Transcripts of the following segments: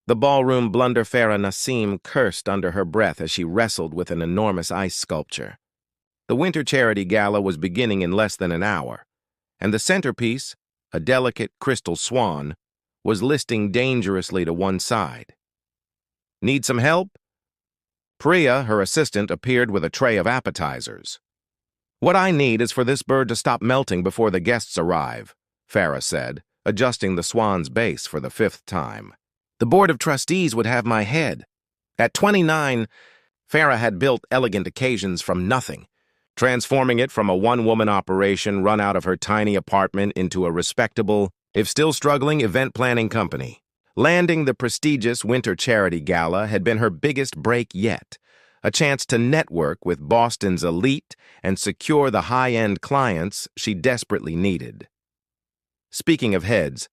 The ballroom blunder Farah Nassim cursed under her breath as she wrestled with an enormous ice sculpture. The Winter Charity Gala was beginning in less than an hour, and the centerpiece, a delicate crystal swan, was listing dangerously to one side. "Need some help?" Priya, her assistant, appeared with a tray of appetizers. "What I need is for this bird to stop melting before the guests arrive," Farah said, adjusting the swan's base for the 5th time. "The board of trustees would have my head." At 29, Farah had built Elegant Occasions from nothing, transforming it from a one-woman operation run out of her tiny apartment into a respectable, if still struggling, event planning company. Landing the prestigious Winter Charity Gala had been her biggest break yet, a chance to network with Boston's elite and secure the high-end clients she desperately needed. "Speaking of heads,"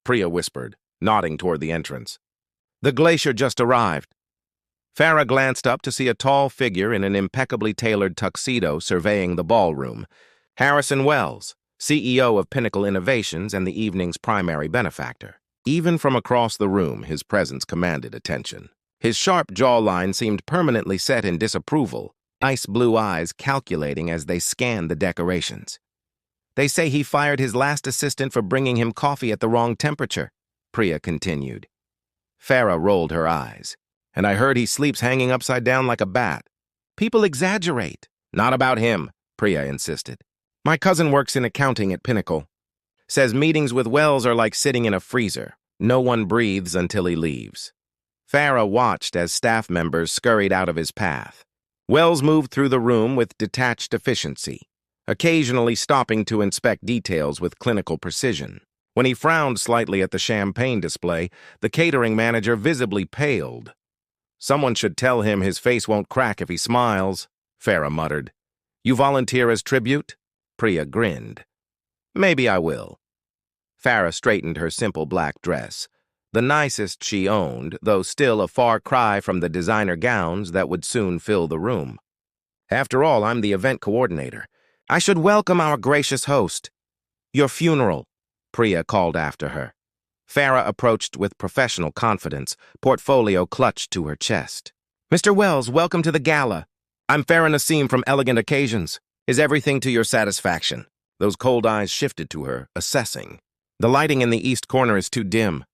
Priya whispered, nodding toward the entrance. "The glacier just arrived." Farah glanced up to see a tall figure in an impeccably tailored tuxedo surveying the ballroom. Harrison Wells, CEO of Pinnacle Innovations and the evening's primary benefactor. Even from across the room, his presence commanded attention. His sharp jawline seemed permanently set in disapproval, ice blue eyes calculating as they scanned the decorations. "They say he fired his last assistant for bringing him coffee at the wrong temperature," Priya continued. Farah rolled her eyes. "And I heard he sleeps hanging upside down like a bat." "People exaggerate." "Not about him," Priya insisted. "My cousin works in accounting at Pinnacle. Says meetings with Wells are like sitting in a freezer. No one breathes until he leaves." Farah watched as staff members scurried out of his path. Wells moved through the room with detached efficiency, occasionally stopping to inspect details with clinical precision. When he frowned slightly at the champagne display, the catering manager visibly paled. "Someone should tell him his face won't crack if he smiles," Farah muttered. "You volunteer as tribute?" Priya grinned. "Maybe I will." Farah straightened her simple black dress, the nicest she owned, though still a far cry from the designer gowns that would soon fill the room. "After all, I'm the event coordinator. I should welcome our gracious host." "Your funeral," Priya called after her. Farah approached with professional confidence, portfolio clutched to her chest. "Mr. Wells, welcome to the gala. I'm Farah Nassim from Elegant Occasions. Is everything to your satisfaction?" Those cold eyes shifted to her, assessing. "The lighting in the east corner is too dim.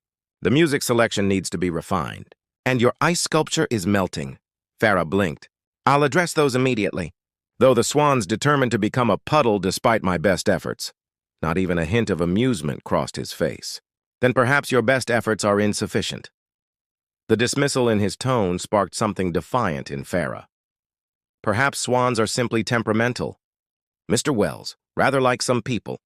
The music selection needs to be refined. And your ice sculpture is melting." Farah blinked. "I'll address those immediately." Though the swan's determined to become a puddle despite my best efforts. Not even a hint of amusement crossed his face. "Then perhaps your best efforts are insufficient." The dismissal in his tone sparked something defiant in Farah. "Perhaps swans are simply temperamental. Mr. Wells, rather like some people."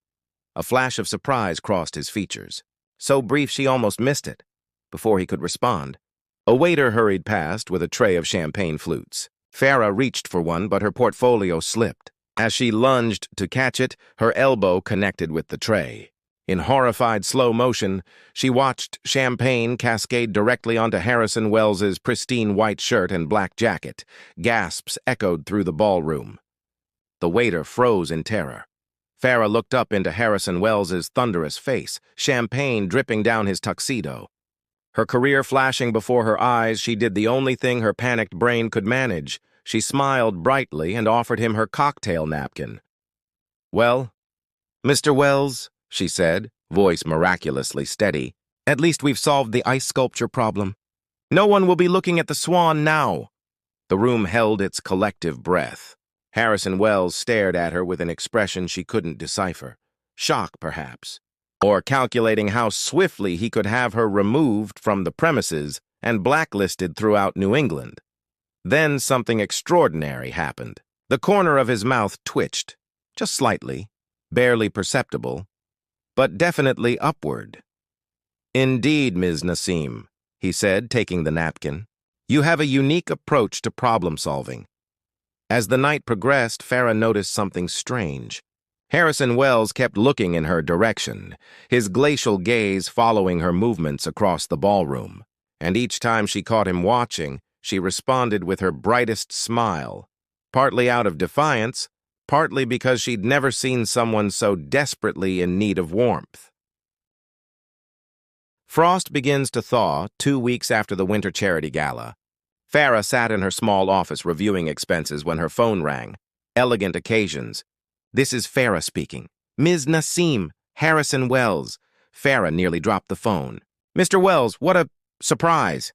A flash of surprise crossed his features, so brief she almost missed it. Before he could respond, a waiter hurried past with a tray of champagne flutes. Farah reached for one, but her portfolio slipped. As she lunged to catch it, her elbow connected with the tray. In horrified slow motion, she watched champagne cascade directly onto Harrison Wells's pristine white shirt and black jacket. Gasps echoed through the ballroom. The waiter froze in terror. Farah looked up into Harrison Wells's thunderous face, champagne dripping down his tuxedo. Her career flashing before her eyes, she did the only thing her panicked brain could manage. She smiled brightly and offered him her cocktail napkin. "Well, Mr. Wells," she said, voice miraculously steady, "at least we've solved the ice sculpture problem. No one will be looking at the swan now." The room held its collective breath. Harrison Wells stared at her with an expression she couldn't decipher. Shock, perhaps. Or calculating how swiftly he could have her removed from the premises and blacklisted throughout New England. Then something extraordinary happened. The corner of his mouth twitched, just slightly, barely perceptible, but definitely upward. "Indeed, Ms. Nassim," he said, taking the napkin. "You have a unique approach to problem solving." As the night progressed, Farah noticed something strange. Harrison Wells kept looking in her direction, his glacial gaze following her movements across the ballroom. And each time she caught him watching, she responded with her brightest smile, partly out of defiance, partly because she'd never seen someone so desperately in need of warmth. Frost begins to thaw 2 weeks after the Winter Charity Gala. Farah sat in her small office reviewing expenses when her phone rang. Elegant occasions. This is Farah speaking. Ms. Nassim, Harrison Wells. Farah nearly dropped the phone. Mr. Wells, what a surprise.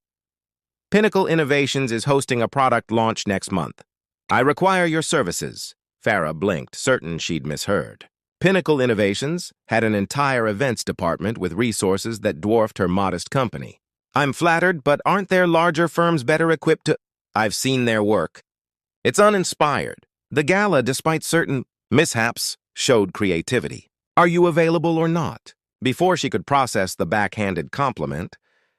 Pinnacle Innovations is hosting a product launch next month. I require your services. Farah blinked, certain she'd misheard. Pinnacle Innovations had an entire events department with resources that dwarfed her modest company. I'm flattered, but aren't there larger firms better equipped to— I've seen their work. It's uninspired. The gala, despite certain mishaps, showed creativity. Are you available or not? Before she could process the backhanded compliment,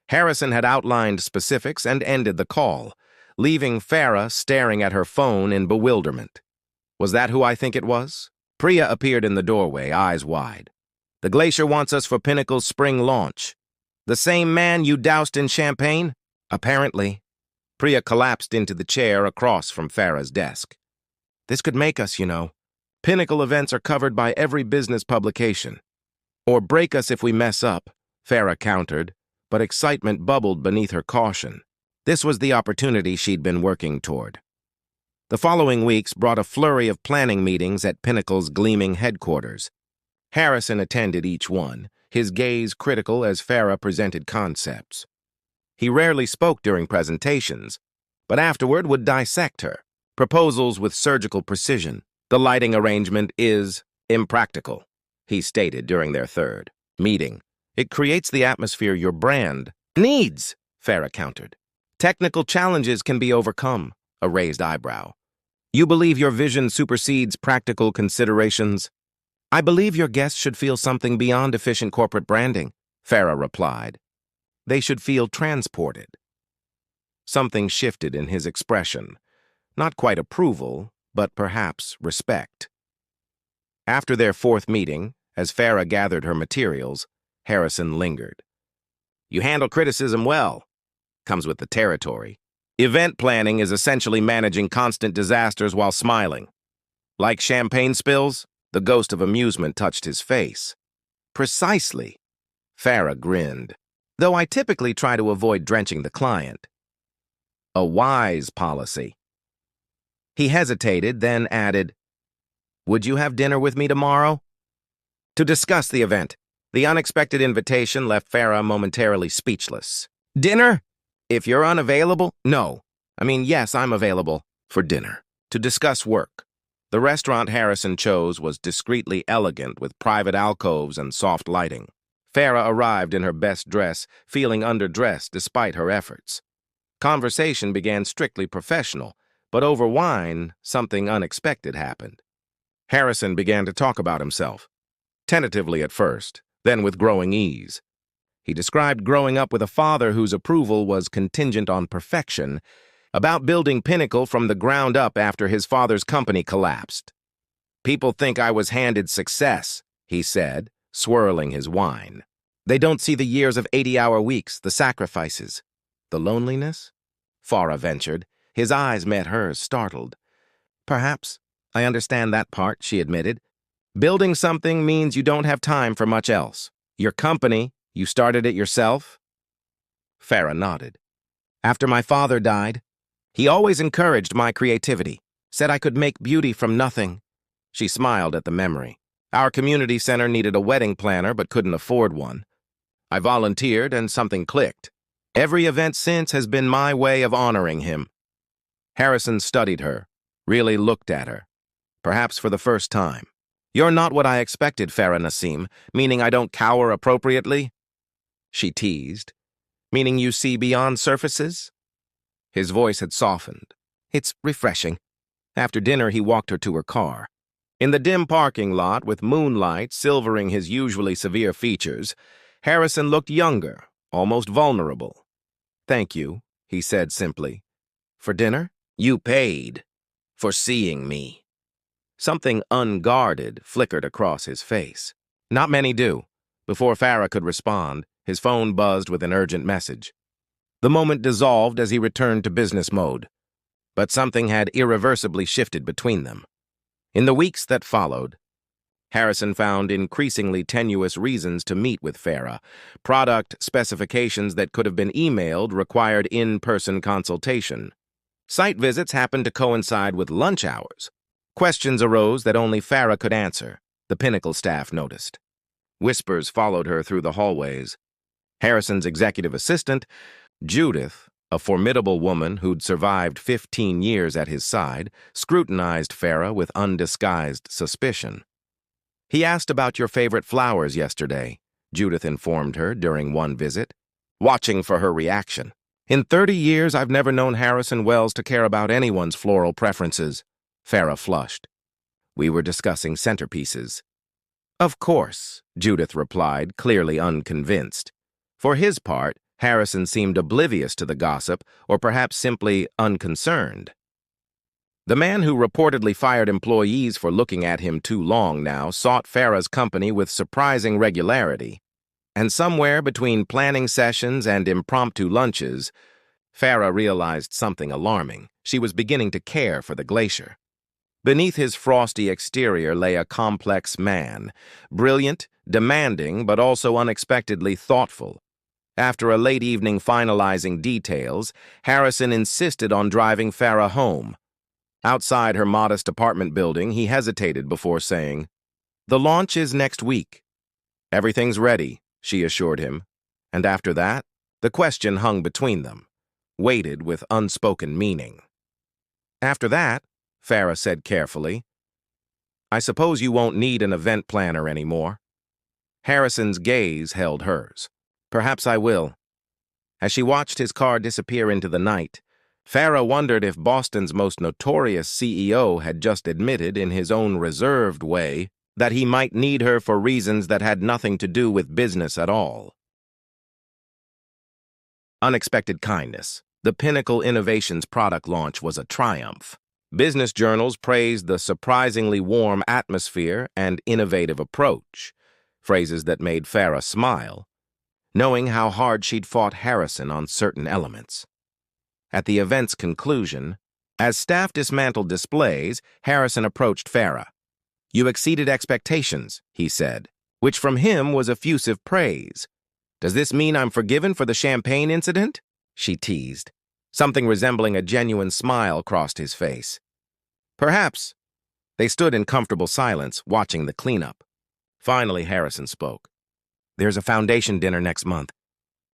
Harrison had outlined specifics and ended the call, leaving Farah staring at her phone in bewilderment. Was that who I think it was? Priya appeared in the doorway, eyes wide. The Glacier wants us for Pinnacle's spring launch. The same man you doused in champagne? Apparently. Priya collapsed into the chair across from Farah's desk. This could make us, you know. Pinnacle events are covered by every business publication. Or break us if we mess up, Farah countered, but excitement bubbled beneath her caution. This was the opportunity she'd been working toward. The following weeks brought a flurry of planning meetings at Pinnacle's gleaming headquarters. Harrison attended each one, his gaze critical as Farah presented concepts. He rarely spoke during presentations, but afterward would dissect her, proposals with surgical precision. The lighting arrangement is impractical, he stated during their third meeting. It creates the atmosphere your brand needs, Farah countered. Technical challenges can be overcome, a raised eyebrow. You believe your vision supersedes practical considerations? I believe your guests should feel something beyond efficient corporate branding, Farah replied. They should feel transported. Something shifted in his expression. Not quite approval, but perhaps respect. After their fourth meeting, as Farah gathered her materials, Harrison lingered. You handle criticism well. Comes with the territory. Event planning is essentially managing constant disasters while smiling. Like champagne spills, the ghost of amusement touched his face. Precisely. Farah grinned. Though I typically try to avoid drenching the client. A wise policy. He hesitated, then added, Would you have dinner with me tomorrow? To discuss the event. The unexpected invitation left Farah momentarily speechless. Dinner? If you're unavailable? No. Yes, I'm available. For dinner. To discuss work. The restaurant Harrison chose was discreetly elegant with private alcoves and soft lighting. Farah arrived in her best dress, feeling underdressed despite her efforts. Conversation began strictly professional, but over wine, something unexpected happened. Harrison began to talk about himself. Tentatively at first, then with growing ease. He described growing up with a father whose approval was contingent on perfection, about building Pinnacle from the ground up after his father's company collapsed. People think I was handed success, he said, swirling his wine. They don't see the years of 80-hour weeks, the sacrifices. The loneliness? Farah ventured. His eyes met hers, startled. Perhaps. I understand that part, she admitted. Building something means you don't have time for much else. Your company, you started it yourself? Farah nodded. After my father died, he always encouraged my creativity, said I could make beauty from nothing. She smiled at the memory. Our community center needed a wedding planner but couldn't afford one. I volunteered and something clicked. Every event since has been my way of honoring him. Harrison studied her, really looked at her, perhaps for the first time. You're not what I expected, Farah Nassim, meaning I don't cower appropriately? She teased. Meaning you see beyond surfaces? His voice had softened. It's refreshing. After dinner, he walked her to her car. In the dim parking lot, with moonlight silvering his usually severe features, Harrison looked younger, almost vulnerable. Thank you, he said simply. For dinner? You paid. For seeing me. Something unguarded flickered across his face. Not many do. Before Farah could respond, his phone buzzed with an urgent message. The moment dissolved as he returned to business mode. But something had irreversibly shifted between them. In the weeks that followed, Harrison found increasingly tenuous reasons to meet with Farah. Product specifications that could have been emailed required in-person consultation. Site visits happened to coincide with lunch hours. Questions arose that only Farah could answer, the Pinnacle staff noticed. Whispers followed her through the hallways. Harrison's executive assistant, Judith, a formidable woman who'd survived 15 years at his side, scrutinized Farah with undisguised suspicion. "He asked about your favorite flowers yesterday," Judith informed her during one visit, watching for her reaction. "In 30 years, I've never known Harrison Wells to care about anyone's floral preferences." Farah flushed. "We were discussing centerpieces." "Of course," Judith replied, clearly unconvinced. For his part, Harrison seemed oblivious to the gossip, or perhaps simply unconcerned. The man who reportedly fired employees for looking at him too long now sought Farah's company with surprising regularity. And somewhere between planning sessions and impromptu lunches, Farah realized something alarming. She was beginning to care for the glacier. Beneath his frosty exterior lay a complex man, brilliant, demanding, but also unexpectedly thoughtful. After a late evening finalizing details, Harrison insisted on driving Farah home. Outside her modest apartment building, he hesitated before saying, "The launch is next week." "Everything's ready," she assured him. And after that, the question hung between them, weighted with unspoken meaning. "After that," Farah said carefully, "I suppose you won't need an event planner anymore." Harrison's gaze held hers. "Perhaps I will." As she watched his car disappear into the night, Farah wondered if Boston's most notorious CEO had just admitted in his own reserved way that he might need her for reasons that had nothing to do with business at all. Unexpected kindness. The Pinnacle Innovations product launch was a triumph. Business journals praised the surprisingly warm atmosphere and innovative approach, phrases that made Farah smile, knowing how hard she'd fought Harrison on certain elements. At the event's conclusion, as staff dismantled displays, Harrison approached Farah. "You exceeded expectations," he said, which from him was effusive praise. "Does this mean I'm forgiven for the champagne incident?" she teased. Something resembling a genuine smile crossed his face. "Perhaps." They stood in comfortable silence, watching the cleanup. Finally, Harrison spoke. "There's a foundation dinner next month.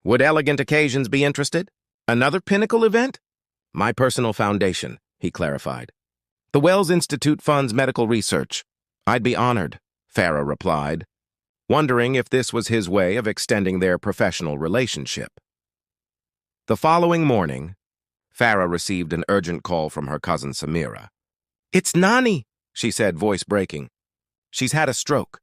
Would Elegant Occasions be interested? Another Pinnacle event?" "My personal foundation," he clarified. "The Wells Institute funds medical research." "I'd be honored," Farah replied, wondering if this was his way of extending their professional relationship. The following morning, Farah received an urgent call from her cousin Samira. "It's Nani," she said, voice breaking. "She's had a stroke.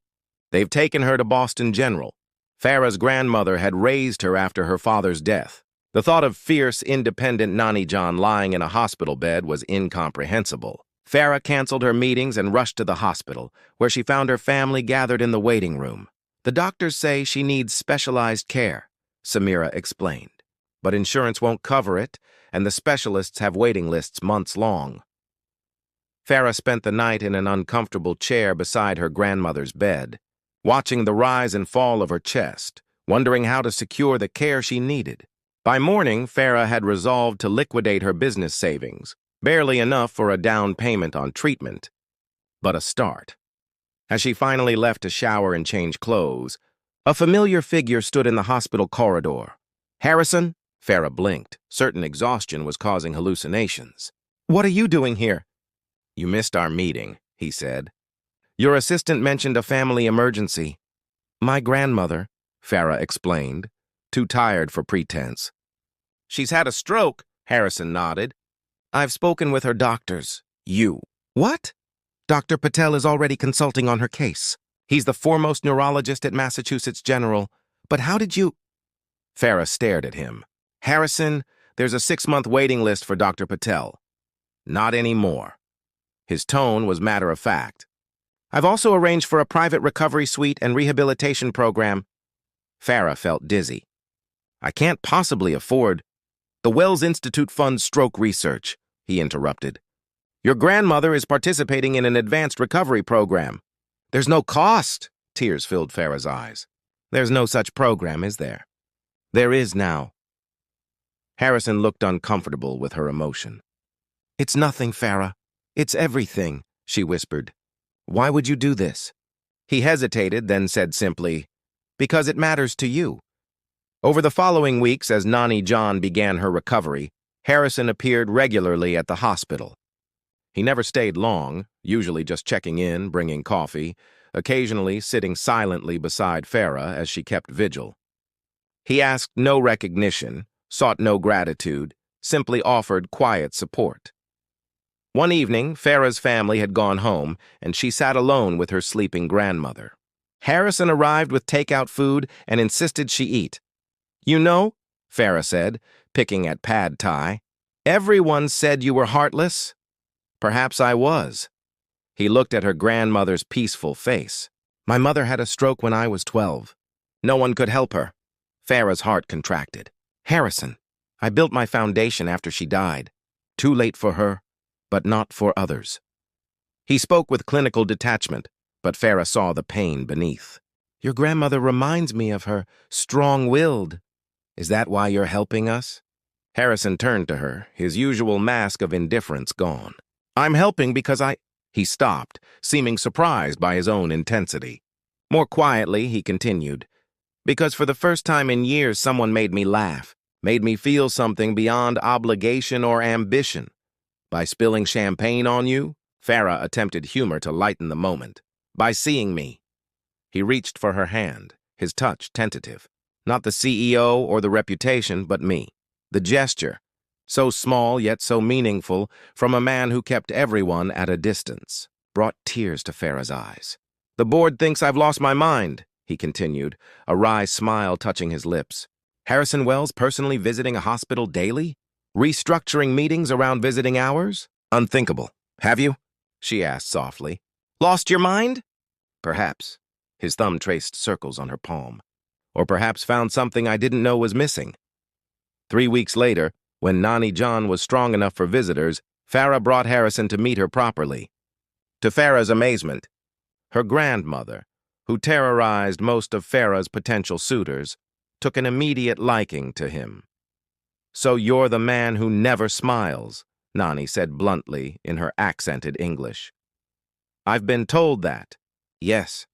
They've taken her to Boston General." Farah's grandmother had raised her after her father's death. The thought of fierce, independent Nani John lying in a hospital bed was incomprehensible. Farah canceled her meetings and rushed to the hospital, where she found her family gathered in the waiting room. "The doctors say she needs specialized care," Samira explained. "But insurance won't cover it, and the specialists have waiting lists months long." Farah spent the night in an uncomfortable chair beside her grandmother's bed, watching the rise and fall of her chest, wondering how to secure the care she needed. By morning, Farah had resolved to liquidate her business savings, barely enough for a down payment on treatment, but a start. As she finally left to shower and change clothes, a familiar figure stood in the hospital corridor. "Harrison?" Farah blinked. Certain exhaustion was causing hallucinations. "What are you doing here?" "You missed our meeting," he said. "Your assistant mentioned a family emergency." "My grandmother," Farah explained, too tired for pretense. "She's had a stroke," Harrison nodded. "I've spoken with her doctors." "You." "What?" "Dr. Patel is already consulting on her case. He's the foremost neurologist at Massachusetts General. But how did you—" Farah stared at him. "Harrison, there's a 6-month waiting list for Dr. Patel." "Not anymore." His tone was matter-of-fact. "I've also arranged for a private recovery suite and rehabilitation program." Farah felt dizzy. "I can't possibly afford—" "The Wells Institute funds stroke research," he interrupted. "Your grandmother is participating in an advanced recovery program. There's no cost, tears filled Farah's eyes. There's no such program, is there? There is now. Harrison looked uncomfortable with her emotion. It's nothing, Farah. It's everything, she whispered. Why would you do this? He hesitated, then said simply, because it matters to you. Over the following weeks, as Nani John began her recovery, Harrison appeared regularly at the hospital. He never stayed long, usually just checking in, bringing coffee, occasionally sitting silently beside Farah as she kept vigil. He asked no recognition, sought no gratitude, simply offered quiet support. One evening, Farah's family had gone home, and she sat alone with her sleeping grandmother. Harrison arrived with takeout food and insisted she eat. You know, Farah said, picking at pad thai, everyone said you were heartless. Perhaps I was. He looked at her grandmother's peaceful face. My mother had a stroke when I was 12. No one could help her. Farah's heart contracted. Harrison, I built my foundation after she died. Too late for her, but not for others. He spoke with clinical detachment, but Farah saw the pain beneath. Your grandmother reminds me of her, strong-willed. Is that why you're helping us? Harrison turned to her, his usual mask of indifference gone. I'm helping because He stopped, seeming surprised by his own intensity. More quietly, he continued, because for the first time in years someone made me laugh, made me feel something beyond obligation or ambition. By spilling champagne on you, Farah attempted humor to lighten the moment. By seeing me. He reached for her hand, his touch tentative. Not the CEO or the reputation, but me. The gesture, so small yet so meaningful, from a man who kept everyone at a distance, brought tears to Farah's eyes. The board thinks I've lost my mind, he continued, a wry smile touching his lips. Harrison Wells personally visiting a hospital daily? Restructuring meetings around visiting hours? Unthinkable. Have you? She asked softly. Lost your mind? Perhaps. His thumb traced circles on her palm. Or perhaps found something I didn't know was missing. 3 weeks later, when Nani John was strong enough for visitors, Farah brought Harrison to meet her properly. To Farah's amazement, her grandmother, who terrorized most of Farah's potential suitors, took an immediate liking to him. So you're the man who never smiles, Nani said bluntly in her accented English. I've been told that. Yes.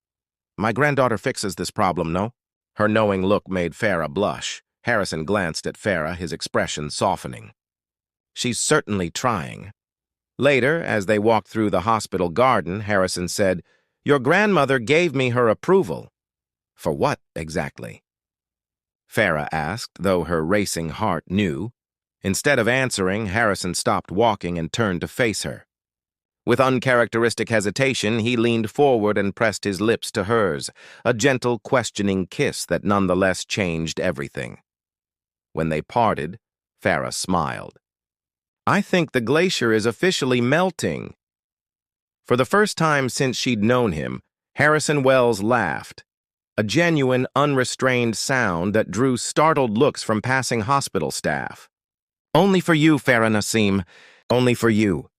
My granddaughter fixes this problem, no? Her knowing look made Farah blush. Harrison glanced at Farah, his expression softening. She's certainly trying. Later, as they walked through the hospital garden, Harrison said, Your grandmother gave me her approval. For what, exactly? Farah asked, though her racing heart knew. Instead of answering, Harrison stopped walking and turned to face her. With uncharacteristic hesitation, he leaned forward and pressed his lips to hers, a gentle, questioning kiss that nonetheless changed everything. When they parted, Farah smiled. I think the glacier is officially melting. For the first time since she'd known him, Harrison Wells laughed, a genuine, unrestrained sound that drew startled looks from passing hospital staff. Only for you, Farah Nasim, only for you.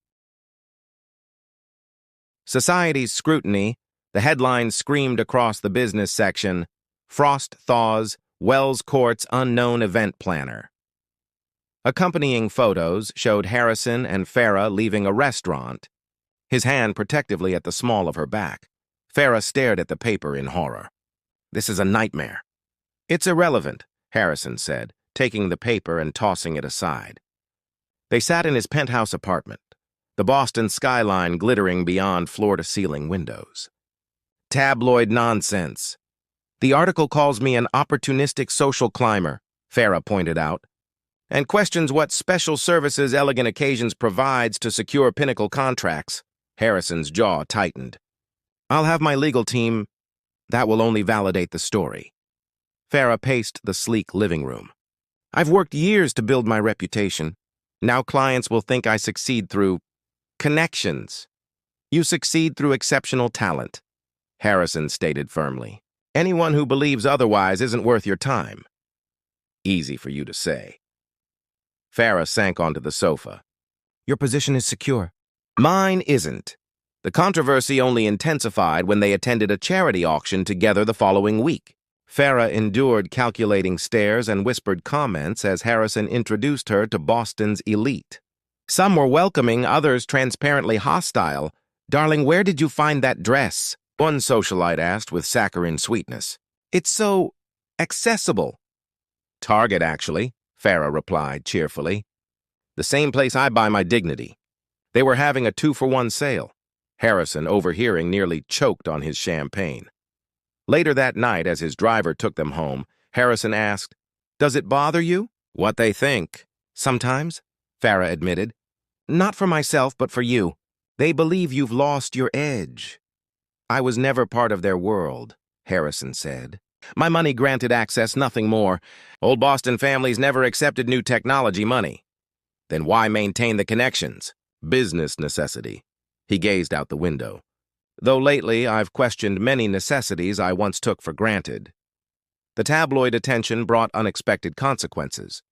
Society's scrutiny, the headline screamed across the business section, Frost thaws, Wells Court's unknown event planner. Accompanying photos showed Harrison and Farah leaving a restaurant, his hand protectively at the small of her back. Farah stared at the paper in horror. This is a nightmare. It's irrelevant, Harrison said, taking the paper and tossing it aside. They sat in his penthouse apartment, the Boston skyline glittering beyond floor-to-ceiling windows. Tabloid nonsense. The article calls me an opportunistic social climber, Farah pointed out, and questions what special services Elegant Occasions provides to secure pinnacle contracts. Harrison's jaw tightened. I'll have my legal team. That will only validate the story. Farah paced the sleek living room. I've worked years to build my reputation. Now clients will think I succeed through connections. You succeed through exceptional talent, Harrison stated firmly. Anyone who believes otherwise isn't worth your time. Easy for you to say. Farah sank onto the sofa. Your position is secure. Mine isn't. The controversy only intensified when they attended a charity auction together the following week. Farah endured calculating stares and whispered comments as Harrison introduced her to Boston's elite. Some were welcoming, others transparently hostile. "Darling, where did you find that dress?" one socialite asked with saccharine sweetness. "It's so accessible." "Target, actually," Farah replied cheerfully. "The same place I buy my dignity." They were having a 2-for-1 sale. Harrison, overhearing, nearly choked on his champagne. Later that night, as his driver took them home, Harrison asked, "Does it bother you?" "What they think." "Sometimes," Farah admitted. "Not for myself, but for you. They believe you've lost your edge." "I was never part of their world," Harrison said. "My money granted access, nothing more. Old Boston families never accepted new technology money." "Then why maintain the connections?" "Business necessity." He gazed out the window. "Though lately I've questioned many necessities I once took for granted." The tabloid attention brought unexpected consequences.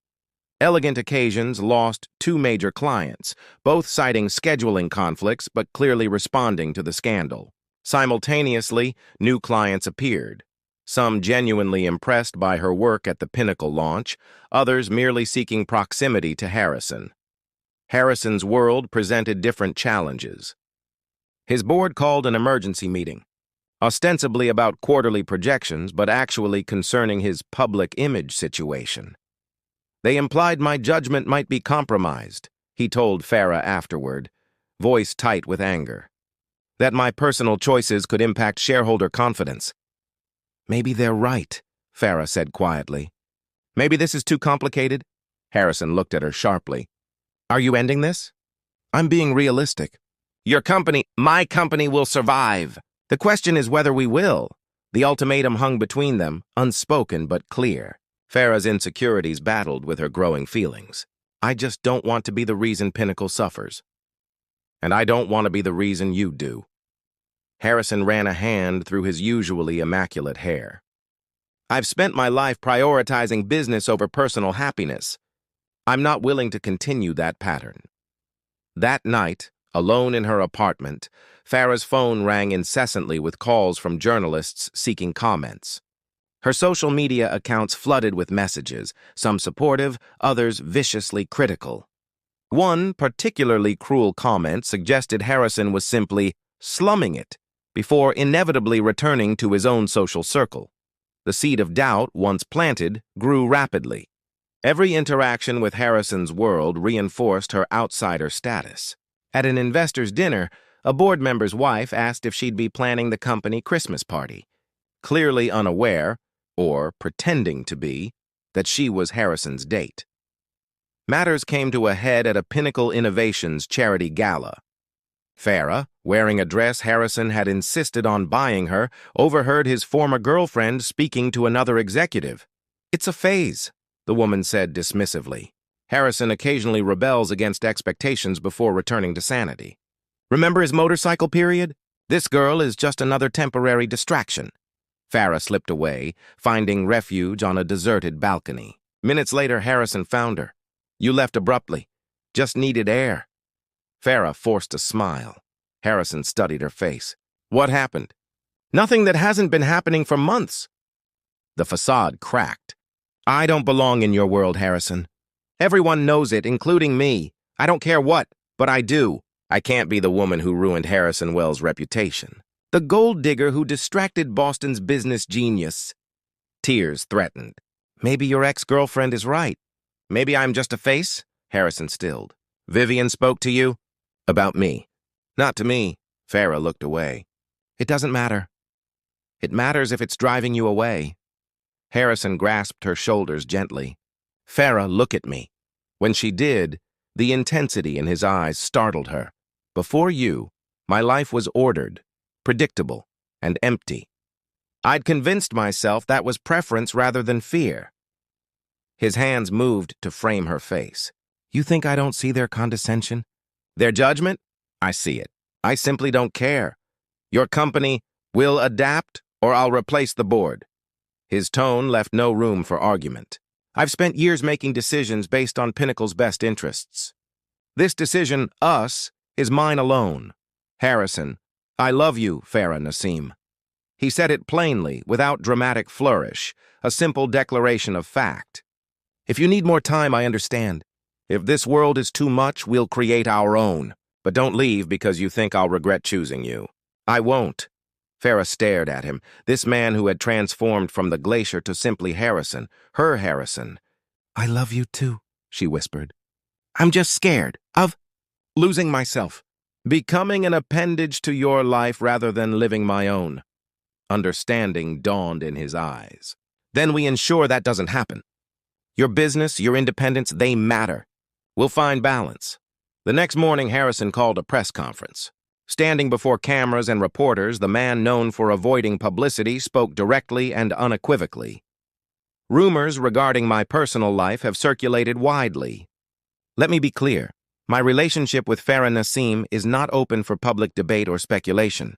Elegant Occasions lost 2 major clients, both citing scheduling conflicts but clearly responding to the scandal. Simultaneously, new clients appeared, some genuinely impressed by her work at the Pinnacle launch, others merely seeking proximity to Harrison. Harrison's world presented different challenges. His board called an emergency meeting, ostensibly about quarterly projections, but actually concerning his public image situation. "They implied my judgment might be compromised," he told Farah afterward, voice tight with anger. "That my personal choices could impact shareholder confidence." "Maybe they're right," Farah said quietly. "Maybe this is too complicated?" Harrison looked at her sharply. "Are you ending this?" "I'm being realistic." My company will survive. The question is whether we will." The ultimatum hung between them, unspoken but clear. Farah's insecurities battled with her growing feelings. "I just don't want to be the reason Pinnacle suffers. And I don't want to be the reason you do." Harrison ran a hand through his usually immaculate hair. "I've spent my life prioritizing business over personal happiness. I'm not willing to continue that pattern." That night, alone in her apartment, Farah's phone rang incessantly with calls from journalists seeking comments. Her social media accounts flooded with messages, some supportive, others viciously critical. One particularly cruel comment suggested Harrison was simply slumming it before inevitably returning to his own social circle. The seed of doubt, once planted, grew rapidly. Every interaction with Harrison's world reinforced her outsider status. At an investor's dinner, a board member's wife asked if she'd be planning the company Christmas party, clearly unaware, or pretending to be, that she was Harrison's date. Matters came to a head at a Pinnacle Innovations charity gala. Farah, wearing a dress Harrison had insisted on buying her, overheard his former girlfriend speaking to another executive. "It's a phase," the woman said dismissively. "Harrison occasionally rebels against expectations before returning to sanity. Remember his motorcycle period? This girl is just another temporary distraction." Farah slipped away, finding refuge on a deserted balcony. Minutes later, Harrison found her. "You left abruptly. Just needed air." Farah forced a smile. Harrison studied her face. "What happened?" "Nothing that hasn't been happening for months." The facade cracked. "I don't belong in your world, Harrison. Everyone knows it, including me. I don't care what, but I do. I can't be the woman who ruined Harrison Wells' reputation. The gold digger who distracted Boston's business genius." Tears threatened. "Maybe your ex-girlfriend is right. Maybe I'm just a face?" Harrison stilled. "Vivian spoke to you?" "About me." "Not to me." Farah looked away. "It doesn't matter. It matters if it's driving you away." Harrison grasped her shoulders gently. "Farah, look at me." When she did, the intensity in his eyes startled her. "Before you, my life was ordered, predictable, and empty. I'd convinced myself that was preference rather than fear." His hands moved to frame her face. "You think I don't see their condescension? Their judgment? I see it. I simply don't care. Your company will adapt, or I'll replace the board." His tone left no room for argument. "I've spent years making decisions based on Pinnacle's best interests. This decision, us, is mine alone. Harrison, I love you, Farah Nassim. He said it plainly, without dramatic flourish, a simple declaration of fact. If you need more time, I understand. If this world is too much, we'll create our own. But don't leave because you think I'll regret choosing you. I won't. Farah stared at him, this man who had transformed from the glacier to simply Harrison, her Harrison. I love you too, she whispered. I'm just scared of losing myself, becoming an appendage to your life rather than living my own. Understanding dawned in his eyes. Then we ensure that doesn't happen. Your business, your independence, they matter. We'll find balance. The next morning, Harrison called a press conference. Standing before cameras and reporters, the man known for avoiding publicity spoke directly and unequivocally. Rumors regarding my personal life have circulated widely. Let me be clear. My relationship with Farah Nassim is not open for public debate or speculation.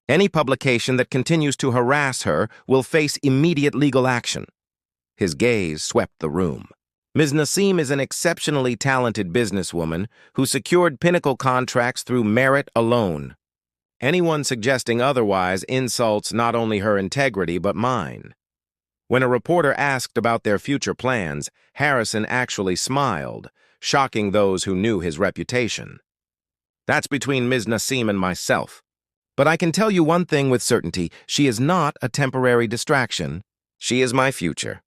Any publication that continues to harass her will face immediate legal action. His gaze swept the room. Ms. Nassim is an exceptionally talented businesswoman who secured pinnacle contracts through merit alone. Anyone suggesting otherwise insults not only her integrity but mine. When a reporter asked about their future plans, Harrison actually smiled, shocking those who knew his reputation. That's between Ms. Nassim and myself. But I can tell you one thing with certainty, she is not a temporary distraction. She is my future.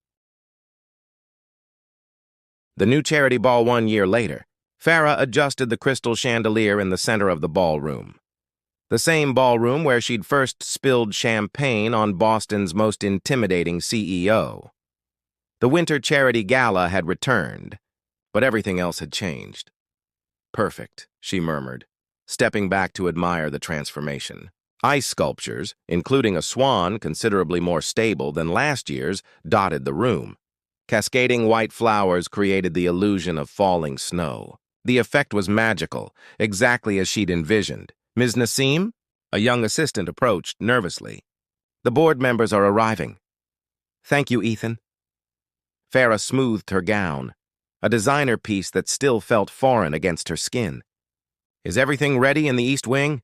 The new charity ball 1 year later, Farah adjusted the crystal chandelier in the center of the ballroom. The same ballroom where she'd first spilled champagne on Boston's most intimidating CEO. The winter charity gala had returned, but everything else had changed. Perfect, she murmured, stepping back to admire the transformation. Ice sculptures, including a swan considerably more stable than last year's, dotted the room. Cascading white flowers created the illusion of falling snow. The effect was magical, exactly as she'd envisioned. Ms. Nassim? A young assistant approached nervously. The board members are arriving. Thank you, Ethan. Farah smoothed her gown, a designer piece that still felt foreign against her skin. Is everything ready in the East Wing?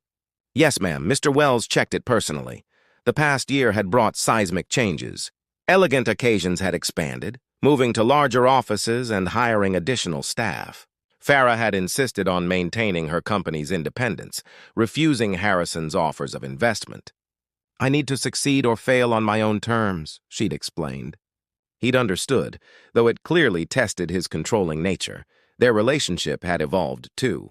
Yes, ma'am. Mr. Wells checked it personally. The past year had brought seismic changes. Elegant occasions had expanded, moving to larger offices and hiring additional staff. Farah had insisted on maintaining her company's independence, refusing Harrison's offers of investment. I need to succeed or fail on my own terms, she'd explained. He'd understood, though it clearly tested his controlling nature. Their relationship had evolved, too.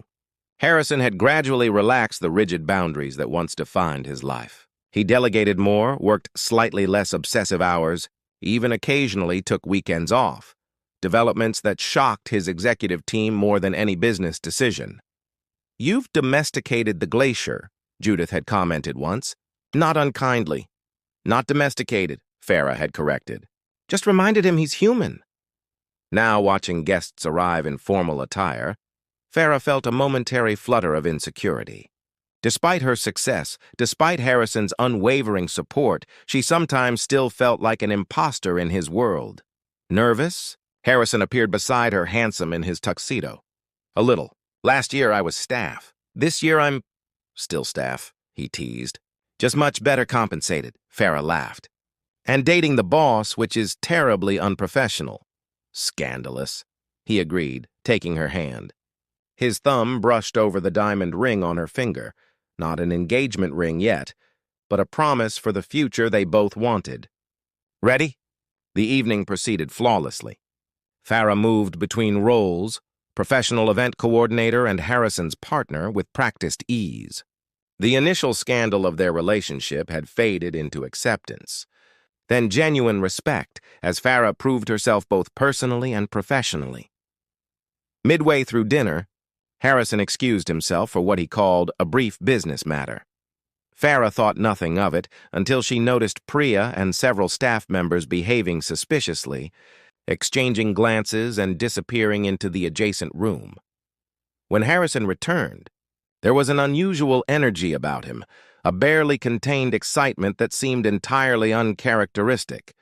Harrison had gradually relaxed the rigid boundaries that once defined his life. He delegated more, worked slightly less obsessive hours, even occasionally took weekends off. Developments that shocked his executive team more than any business decision. You've domesticated the glacier, Judith had commented once. Not unkindly. Not domesticated, Farah had corrected. Just reminded him he's human. Now, watching guests arrive in formal attire, Farah felt a momentary flutter of insecurity. Despite her success, despite Harrison's unwavering support, she sometimes still felt like an imposter in his world. Nervous? Harrison appeared beside her, handsome in his tuxedo. A little. Last year I was staff. This year I'm still staff, he teased. Just much better compensated, Farah laughed. And dating the boss, which is terribly unprofessional. Scandalous, he agreed, taking her hand. His thumb brushed over the diamond ring on her finger. Not an engagement ring yet, but a promise for the future they both wanted. Ready? The evening proceeded flawlessly. Farah moved between roles, professional event coordinator and Harrison's partner, with practiced ease. The initial scandal of their relationship had faded into acceptance. Then genuine respect, as Farah proved herself both personally and professionally. Midway through dinner, Harrison excused himself for what he called a brief business matter. Farah thought nothing of it until she noticed Priya and several staff members behaving suspiciously, exchanging glances and disappearing into the adjacent room. When Harrison returned, there was an unusual energy about him, a barely contained excitement that seemed entirely uncharacteristic.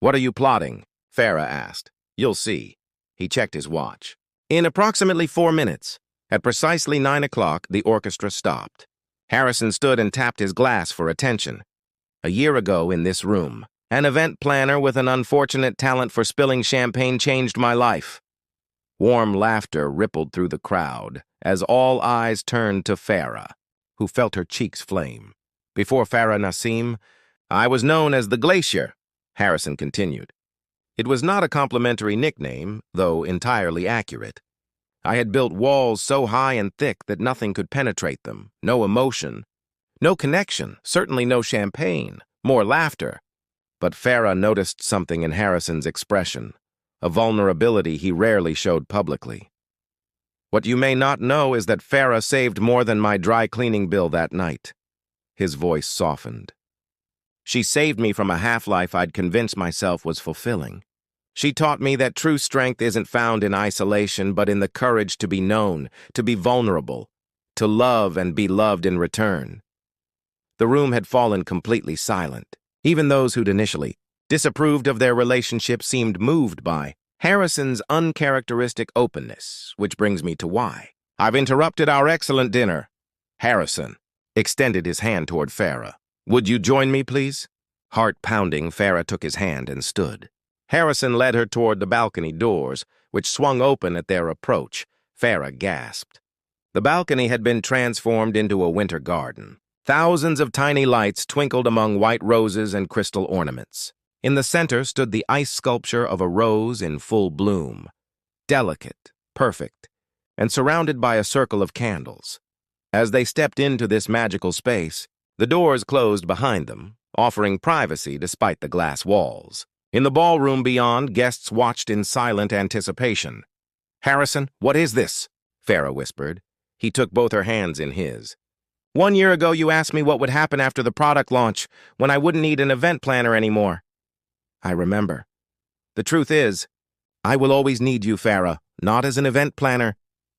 What are you plotting? Farah asked. You'll see. He checked his watch. In approximately 4 minutes, at precisely 9 o'clock, the orchestra stopped. Harrison stood and tapped his glass for attention. A year ago in this room, an event planner with an unfortunate talent for spilling champagne changed my life. Warm laughter rippled through the crowd as all eyes turned to Farah, who felt her cheeks flame. Before Farah Nassim, I was known as the Glacier, Harrison continued. It was not a complimentary nickname, though entirely accurate. I had built walls so high and thick that nothing could penetrate them, no emotion, no connection, certainly no champagne, more laughter. But Farah noticed something in Harrison's expression, a vulnerability he rarely showed publicly. What you may not know is that Farah saved more than my dry cleaning bill that night. His voice softened. She saved me from a half-life I'd convinced myself was fulfilling. She taught me that true strength isn't found in isolation, but in the courage to be known, to be vulnerable, to love and be loved in return. The room had fallen completely silent. Even those who'd initially disapproved of their relationship seemed moved by Harrison's uncharacteristic openness, which brings me to why. I've interrupted our excellent dinner. Harrison extended his hand toward Farah. Would you join me, please? Heart pounding, Farah took his hand and stood. Harrison led her toward the balcony doors, which swung open at their approach. Farah gasped. The balcony had been transformed into a winter garden. Thousands of tiny lights twinkled among white roses and crystal ornaments. In the center stood the ice sculpture of a rose in full bloom, delicate, perfect, and surrounded by a circle of candles. As they stepped into this magical space, the doors closed behind them, offering privacy despite the glass walls. In the ballroom beyond, guests watched in silent anticipation. Harrison, what is this? Farah whispered. He took both her hands in his. 1 year ago, you asked me what would happen after the product launch, when I wouldn't need an event planner anymore. I remember. The truth is, I will always need you, Farah, not as an event planner,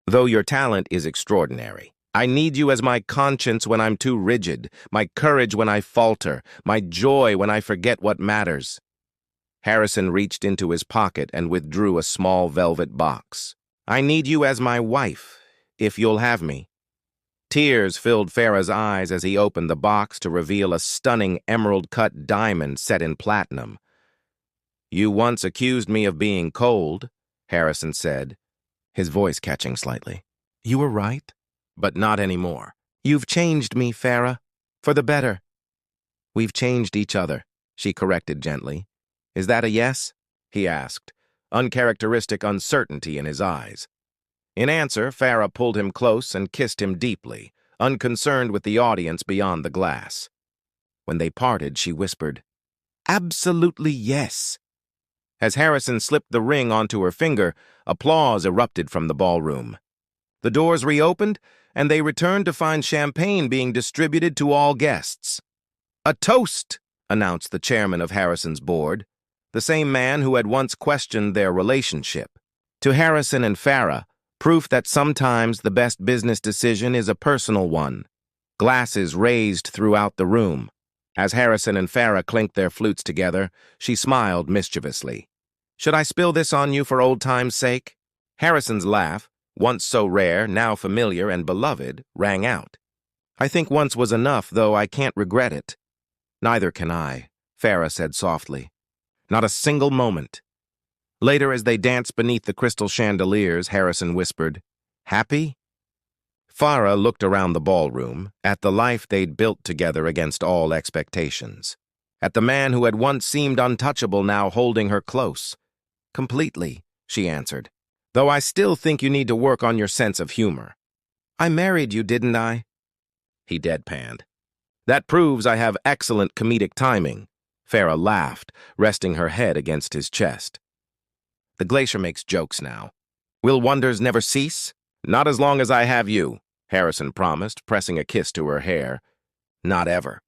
though your talent is extraordinary. I need you as my conscience when I'm too rigid, my courage when I falter, my joy when I forget what matters. Harrison reached into his pocket and withdrew a small velvet box. I need you as my wife, if you'll have me. Tears filled Farah's eyes as he opened the box to reveal a stunning emerald-cut diamond set in platinum. You once accused me of being cold, Harrison said, his voice catching slightly. You were right, but not anymore. You've changed me, Farah, for the better. We've changed each other, she corrected gently. Is that a yes? He asked, uncharacteristic uncertainty in his eyes. In answer, Farah pulled him close and kissed him deeply, unconcerned with the audience beyond the glass. When they parted, she whispered, Absolutely yes. As Harrison slipped the ring onto her finger, applause erupted from the ballroom. The doors reopened, and they returned to find champagne being distributed to all guests. A toast, announced the chairman of Harrison's board, the same man who had once questioned their relationship. To Harrison and Farah, proof that sometimes the best business decision is a personal one. Glasses raised throughout the room. As Harrison and Farah clinked their flutes together, she smiled mischievously. Should I spill this on you for old time's sake? Harrison's laugh, once so rare, now familiar and beloved, rang out. I think once was enough, though I can't regret it. Neither can I, Farah said softly. Not a single moment. Later, as they danced beneath the crystal chandeliers, Harrison whispered, Happy? Farah looked around the ballroom, at the life they'd built together against all expectations. At the man who had once seemed untouchable now holding her close. Completely, she answered. Though I still think you need to work on your sense of humor. I married you, didn't I? He deadpanned. That proves I have excellent comedic timing. Farah laughed, resting her head against his chest. The glacier makes jokes now. Will wonders never cease? Not as long as I have you, Harrison promised, pressing a kiss to her hair. Not ever.